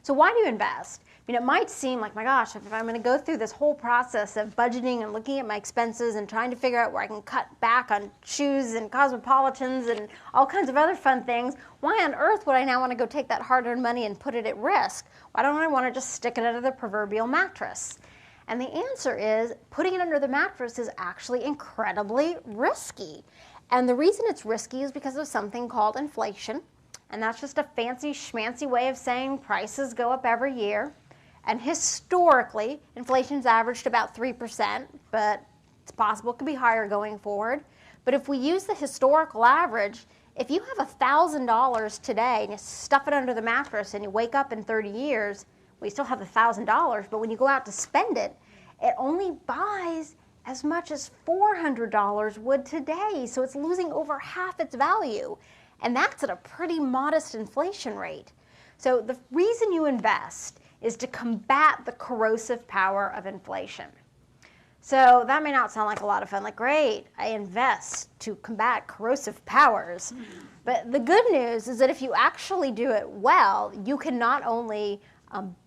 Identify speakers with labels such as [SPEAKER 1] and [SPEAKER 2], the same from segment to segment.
[SPEAKER 1] So why do you invest? I mean, it might seem like, my gosh, if I'm going to go through this whole process of budgeting and looking at my expenses and trying to figure out where I can cut back on shoes and cosmopolitans and all kinds of other fun things, why on earth would I now want to go take that hard-earned money and put it at risk? Why don't I want to just stick it under the proverbial mattress? And the answer is, putting it under the mattress is actually incredibly risky. And the reason it's risky is because of something called inflation. And that's just a fancy schmancy way of saying prices go up every year. And historically, inflation's averaged about 3%, but it's possible it could be higher going forward. But if we use the historical average, if you have $1,000 today and you stuff it under the mattress and you wake up in 30 years, well, you still have $1,000, but when you go out to spend it, it only buys as much as $400 would today. So it's losing over half its value. And that's at a pretty modest inflation rate. So the reason you invest is to combat the corrosive power of inflation. So that may not sound like a lot of fun, like, great, I invest to combat corrosive powers. But the good news is that if you actually do it well, you can not only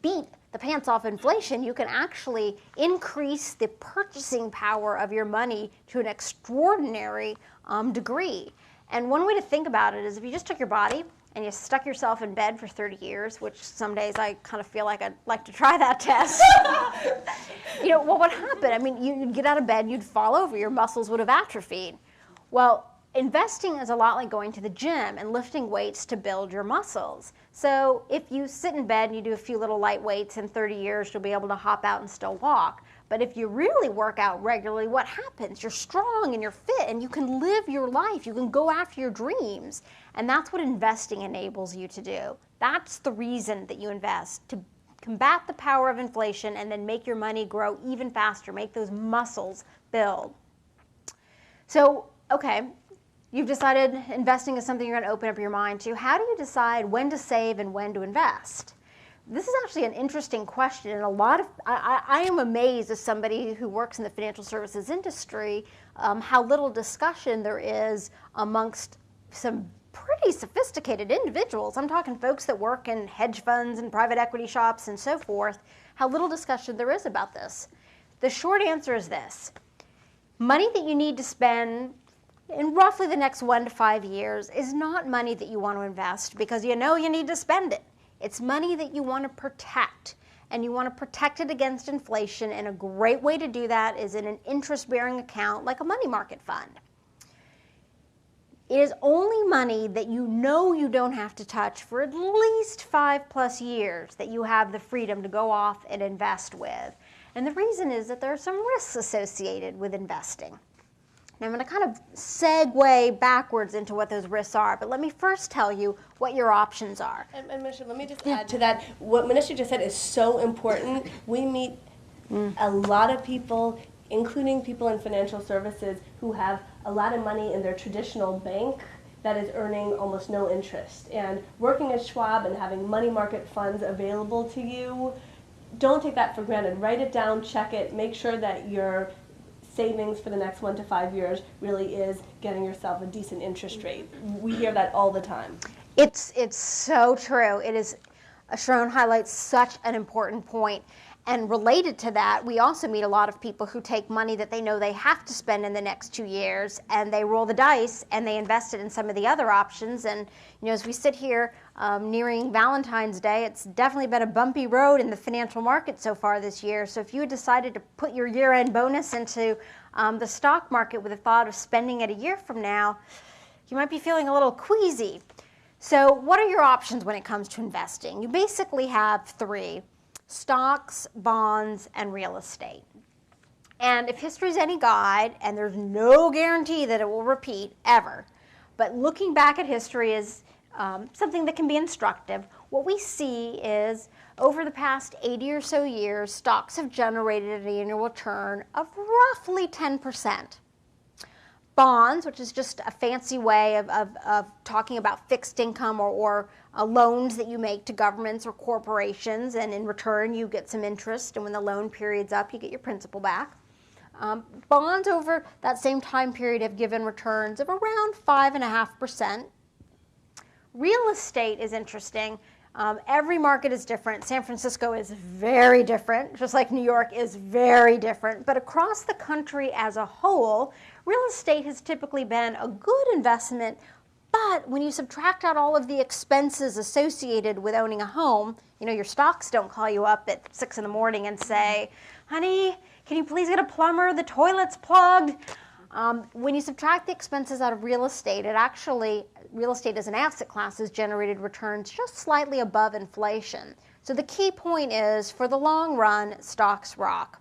[SPEAKER 1] beat the pants off inflation, you can actually increase the purchasing power of your money to an extraordinary degree. And one way to think about it is if you just took your body and you stuck yourself in bed for 30 years, which some days I kind of feel like I'd like to try that test. Well, what would happen? I mean, you'd get out of bed, you'd fall over, your muscles would have atrophied. Well, investing is a lot like going to the gym and lifting weights to build your muscles. So if you sit in bed and you do a few little light weights, in 30 years you'll be able to hop out and still walk. But if you really work out regularly, what happens? You're strong and you're fit and you can live your life. You can go after your dreams. And that's what investing enables you to do. That's the reason that you invest, to combat the power of inflation and then make your money grow even faster, make those muscles build. So, okay, you've decided investing is something you're going to open up your mind to. How do you decide when to save and when to invest? This is actually an interesting question, and I am amazed as somebody who works in the financial services industry how little discussion there is amongst some pretty sophisticated individuals. I'm talking folks that work in hedge funds and private equity shops and so forth, how little discussion there is about this. The short answer is this: money that you need to spend in roughly the next 1 to 5 years is not money that you want to invest because you know you need to spend it. It's money that you want to protect, and you want to protect it against inflation, and a great way to do that is in an interest-bearing account like a money market fund. It is only money that you know you don't have to touch for at least 5+ years that you have the freedom to go off and invest with. And the reason is that there are some risks associated with investing. Now, I'm going to kind of segue backwards into what those risks are, but let me first tell you what your options are.
[SPEAKER 2] And Manisha, let me just add to that. What Manisha just said is so important. We meet a lot of people, including people in financial services, who have a lot of money in their traditional bank that is earning almost no interest. And working at Schwab and having money market funds available to you, don't take that for granted. Write it down, check it, make sure that your savings for the next 1 to 5 years really is getting yourself a decent interest rate. We hear that all the time.
[SPEAKER 1] It's so true. It is. Sharon highlights such an important point. And related to that, we also meet a lot of people who take money that they know they have to spend in the next 2 years, and they roll the dice and they invest it in some of the other options. And as we sit here nearing Valentine's Day, it's definitely been a bumpy road in the financial market so far this year. So if you had decided to put your year-end bonus into the stock market with the thought of spending it a year from now, you might be feeling a little queasy. So what are your options when it comes to investing? You basically have 3. Stocks, bonds, and real estate. And if history is any guide, and there's no guarantee that it will repeat ever, but looking back at history is something that can be instructive. What we see is over the past 80 or so years, stocks have generated an annual return of roughly 10%. Bonds, which is just a fancy way of talking about fixed income or loans that you make to governments or corporations, and in return you get some interest, and when the loan period's up you get your principal back. Bonds over that same time period have given returns of around 5.5%. Real estate is interesting. Every market is different. San Francisco is very different, just like New York is very different. But across the country as a whole, real estate has typically been a good investment. But when you subtract out all of the expenses associated with owning a home, your stocks don't call you up at 6 in the morning and say, honey, can you please get a plumber? The toilet's plugged. When you subtract the expenses out of real estate, real estate as an asset class has generated returns just slightly above inflation. So the key point is, for the long run, stocks rock.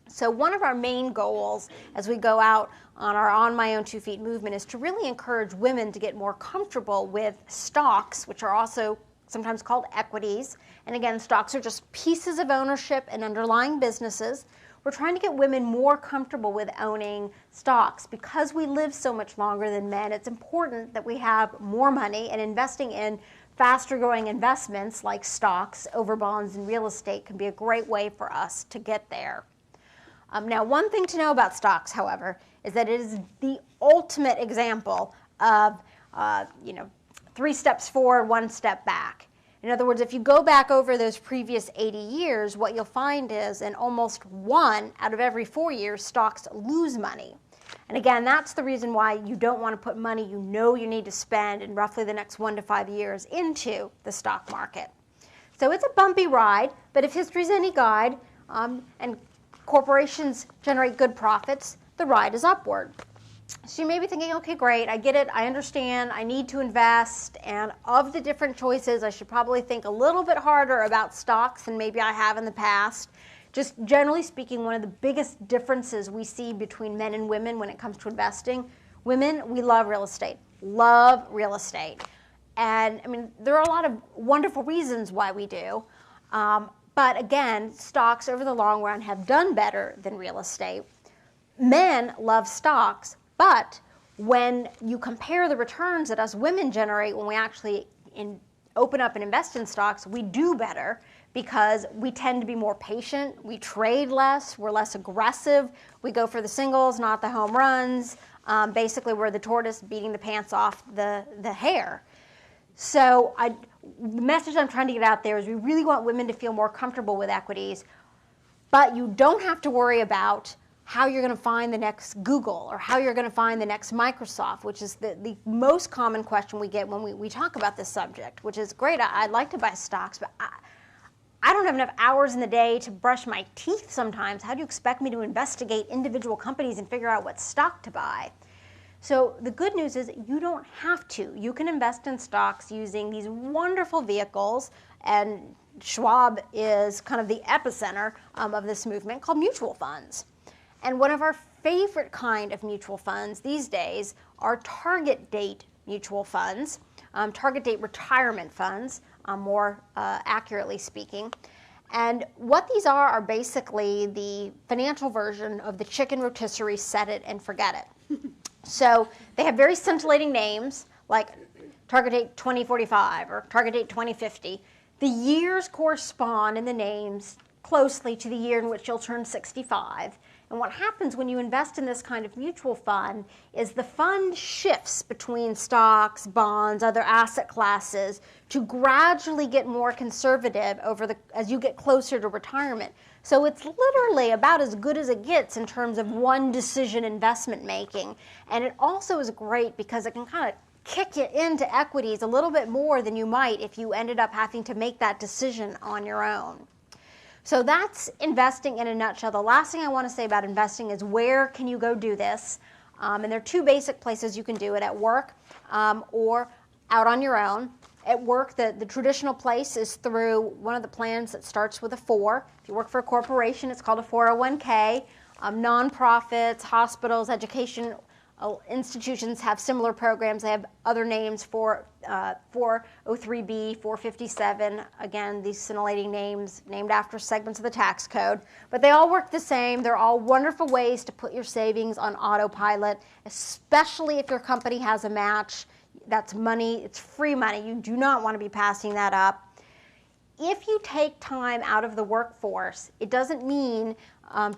[SPEAKER 1] So one of our main goals as we go out on our On My Own 2 Feet movement is to really encourage women to get more comfortable with stocks, which are also sometimes called equities. And again, stocks are just pieces of ownership and underlying businesses. We're trying to get women more comfortable with owning stocks. Because we live so much longer than men, it's important that we have more money, and investing in faster growing investments like stocks over bonds and real estate can be a great way for us to get there. Now, one thing to know about stocks, however, is that it is the ultimate example of 3 steps forward, 1 step back. In other words, if you go back over those previous 80 years, what you'll find is in almost 1 out of every 4 years, stocks lose money. And again, that's the reason why you don't want to put money you need to spend in roughly the next 1 to 5 years into the stock market. So it's a bumpy ride, but if history's any guide, and corporations generate good profits, the ride is upward. So you may be thinking, okay, great, I get it, I understand, I need to invest, and of the different choices, I should probably think a little bit harder about stocks than maybe I have in the past. Just generally speaking, one of the biggest differences we see between men and women when it comes to investing, women, we love real estate. And I mean, there are a lot of wonderful reasons why we do. But again, stocks over the long run have done better than real estate. Men love stocks, but when you compare the returns that us women generate when we actually open up and invest in stocks, we do better because we tend to be more patient, we trade less, we're less aggressive, we go for the singles, not the home runs. Basically, we're the tortoise beating the pants off the hare. So the message I'm trying to get out there is we really want women to feel more comfortable with equities, but you don't have to worry about how you're going to find the next Google or how you're going to find the next Microsoft, which is the most common question we get when we talk about this subject, which is, great, I'd like to buy stocks, but I don't have enough hours in the day to brush my teeth sometimes. How do you expect me to investigate individual companies and figure out what stock to buy? So the good news is you don't have to. You can invest in stocks using these wonderful vehicles, and Schwab is kind of the epicenter of this movement, called mutual funds. And one of our favorite kind of mutual funds these days are target date mutual funds, target date retirement funds, more accurately speaking. And what these are basically the financial version of the chicken rotisserie set it and forget it. So they have very scintillating names like target date 2045 or target date 2050. The years correspond in the names closely to the year in which you'll turn 65. And what happens when you invest in this kind of mutual fund is the fund shifts between stocks, bonds, other asset classes to gradually get more conservative as you get closer to retirement. So it's literally about as good as it gets in terms of one decision investment making. And it also is great because it can kind of kick you into equities a little bit more than you might if you ended up having to make that decision on your own. So that's investing in a nutshell. The last thing I want to say about investing is where can you go do this? And there are 2 basic places you can do it, at work or out on your own. At work, the traditional place is through one of the plans that starts with a 4. If you work for a corporation, it's called a 401k. Nonprofits, hospitals, education institutions have similar programs. They have other names for 403B, 457. Again, these scintillating names named after segments of the tax code. But they all work the same. They're all wonderful ways to put your savings on autopilot, especially if your company has a match. That's money. It's free money. You do not want to be passing that up. If you take time out of the workforce, it doesn't mean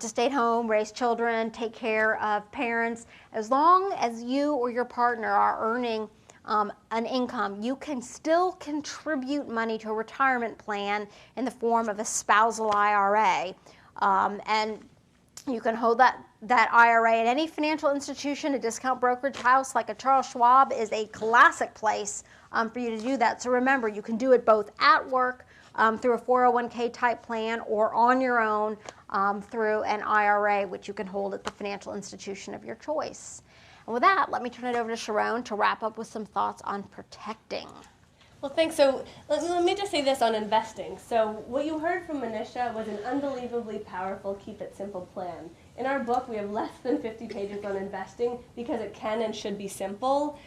[SPEAKER 1] to stay at home, raise children, take care of parents. As long as you or your partner are earning an income, you can still contribute money to a retirement plan in the form of a spousal IRA. And you can hold that IRA at any financial institution. A discount brokerage house like a Charles Schwab is a classic place for you to do that. So remember, you can do it both at work through a 401k type plan or on your own through an IRA, which you can hold at the financial institution of your choice. And with that, let me turn it over to Sharon to wrap up with some thoughts on protecting.
[SPEAKER 2] Well, thanks. So let me just say this on investing. So what you heard from Manisha was an unbelievably powerful Keep It Simple plan. In our book, we have less than 50 pages on investing because it can and should be simple.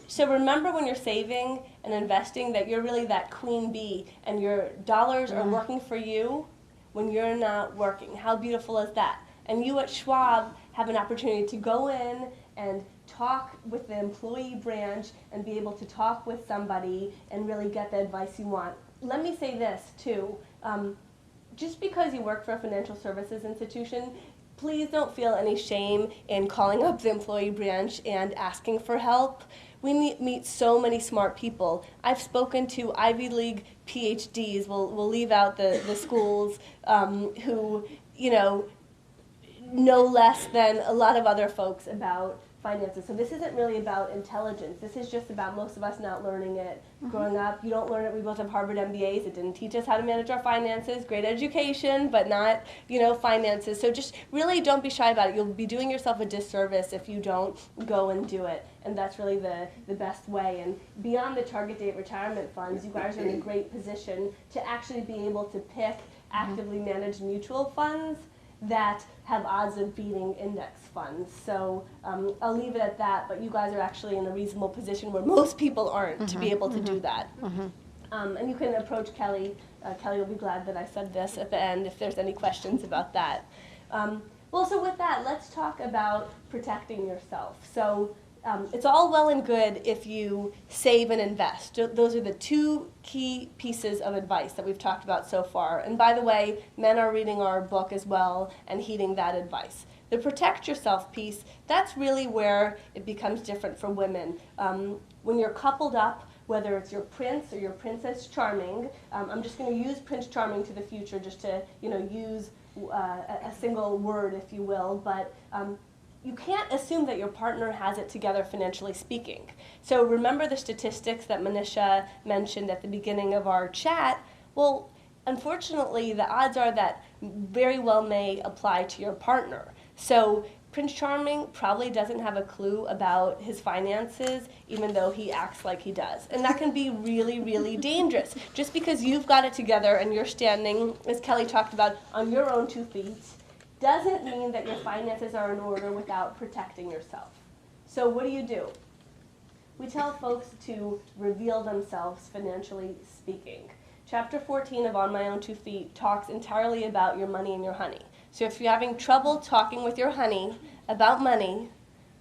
[SPEAKER 2] So remember when you're saving and investing that you're really that queen bee and your dollars are working for you when you're not working. How beautiful is that? And you at Schwab have an opportunity to go in and talk with the employee branch and be able to talk with somebody and really get the advice you want. Let me say this too, just because you work for a financial services institution, please don't feel any shame in calling up the employee branch and asking for help. We meet so many smart people. I've spoken to Ivy League PhDs, we'll leave out the schools, who, know less than a lot of other folks about finances. So this isn't really about intelligence. This is just about most of us not learning it. Growing up, you don't learn it. We both have Harvard MBAs. It didn't teach us how to manage our finances. Great education, but not, finances. So just really don't be shy about it. You'll be doing yourself a disservice if you don't go and do it. And that's really the best way. And beyond the target date retirement funds, you guys are in a great position to actually be able to pick actively managed mutual funds that have odds of beating index funds. So I'll leave it at that, but you guys are actually in a reasonable position where most people aren't to be able to do that. And you can approach Kelly. Kelly will be glad that I said this at the end if there's any questions about that. So with that, let's talk about protecting yourself. So it's all well and good if you save and invest. Those are the two key pieces of advice that we've talked about so far. And by the way, men are reading our book as well and heeding that advice. The protect yourself piece, that's really where it becomes different for women. When you're coupled up, whether it's your prince or your Princess Charming, I'm just going to use Prince Charming to the future just to use a single word, if you will, but you can't assume that your partner has it together financially speaking. So remember the statistics that Manisha mentioned at the beginning of our chat. Well, unfortunately, the odds are that very well may apply to your partner. So Prince Charming probably doesn't have a clue about his finances, even though he acts like he does. And that can be really, really dangerous. Just because you've got it together and you're standing, as Kelly talked about, on your own 2 feet, doesn't mean that your finances are in order without protecting yourself. So what do? We tell folks to reveal themselves financially speaking. Chapter 14 of On My Own 2 Feet talks entirely about your money and your honey. So if you're having trouble talking with your honey about money,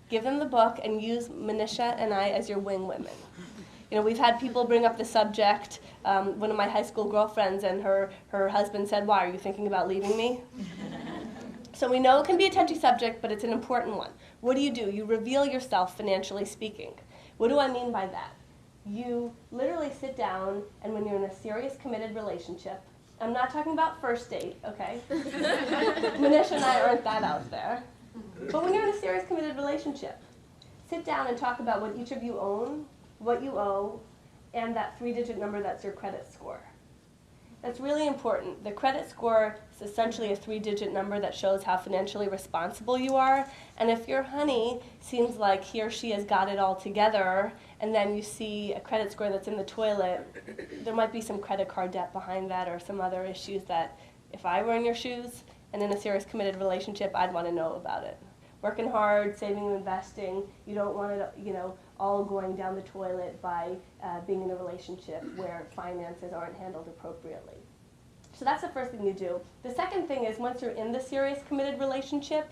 [SPEAKER 2] give them the book and use Manisha and I as your wing women. We've had people bring up the subject. One of my high school girlfriends and her husband said, "Why, are you thinking about leaving me?" So we know it can be a touchy subject, but it's an important one. What do? You reveal yourself financially speaking. What do I mean by that? You literally sit down, and when you're in a serious, committed relationship, I'm not talking about first date, okay? Manisha and I aren't that out there. But when you're in a serious, committed relationship, sit down and talk about what each of you own, what you owe, and that 3-digit number that's your credit score. That's really important. The credit score is essentially a 3-digit number that shows how financially responsible you are. And if your honey seems like he or she has got it all together, and then you see a credit score that's in the toilet, there might be some credit card debt behind that or some other issues that if I were in your shoes and in a serious committed relationship, I'd want to know about it. Working hard, saving and investing, you don't want it, all going down the toilet by being in a relationship where finances aren't handled appropriately. So that's the first thing you do. The second thing is once you're in the serious committed relationship,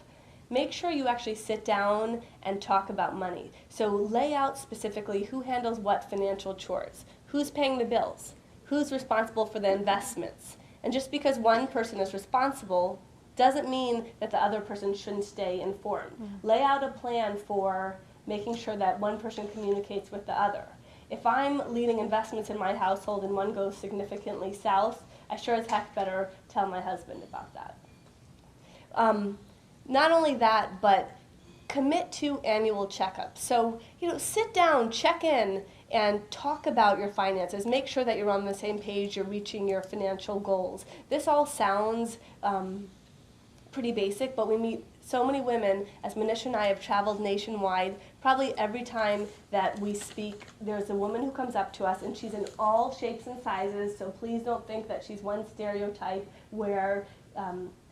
[SPEAKER 2] make sure you actually sit down and talk about money. So lay out specifically who handles what financial chores, who's paying the bills, who's responsible for the investments. And just because one person is responsible doesn't mean that the other person shouldn't stay informed. Lay out a plan for making sure that one person communicates with the other. if I'm leading investments in my household and one goes significantly south, I sure as heck better tell my husband about that. Not only that, but commit to annual checkups. So, sit down, check in, and talk about your finances. Make sure that you're on the same page, you're reaching your financial goals. This all sounds pretty basic, but we meet so many women, as Manisha and I have traveled nationwide. Probably every time that we speak, there's a woman who comes up to us, and she's in all shapes and sizes, so please don't think that she's one stereotype where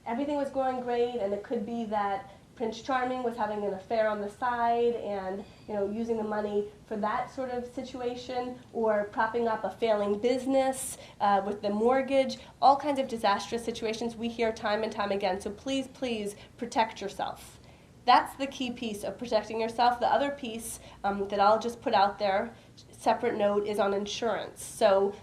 [SPEAKER 2] everything was going great, and it could be that Prince Charming was having an affair on the side and using the money for that sort of situation, or propping up a failing business with the mortgage, all kinds of disastrous situations we hear time and time again. So please, please protect yourself. That's the key piece of protecting yourself. The other piece that I'll just put out there, separate note, is on insurance. So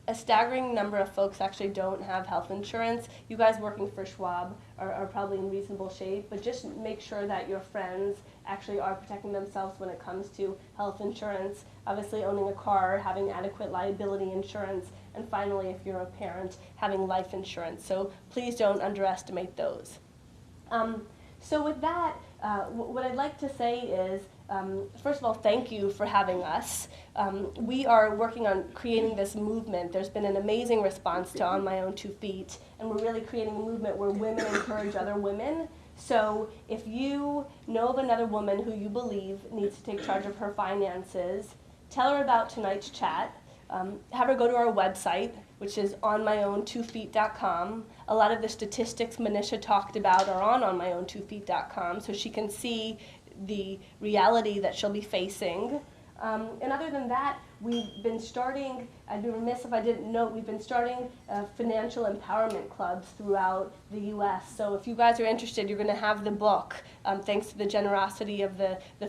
[SPEAKER 2] a staggering number of folks actually don't have health insurance. You guys working for Schwab are probably in reasonable shape, but just make sure that your friends actually are protecting themselves when it comes to health insurance. Obviously, owning a car, having adequate liability insurance, and finally, if you're a parent, having life insurance. So please don't underestimate those. So with that, what I'd like to say is, first of all, thank you for having us. We are working on creating this movement. There's been an amazing response to On My Own 2 Feet, and we're really creating a movement where women encourage other women. So if you know of another woman who you believe needs to take charge of her finances, tell her about tonight's chat. Have her go to our website, which is onmyown2feet.com. A lot of the statistics Manisha talked about are on onmyown2feet.com, so she can see the reality that she'll be facing. And other than that, we've been starting, I'd be remiss if I didn't note, we've been starting financial empowerment clubs throughout the U.S. So if you guys are interested, you're going to have the book, thanks to the generosity of the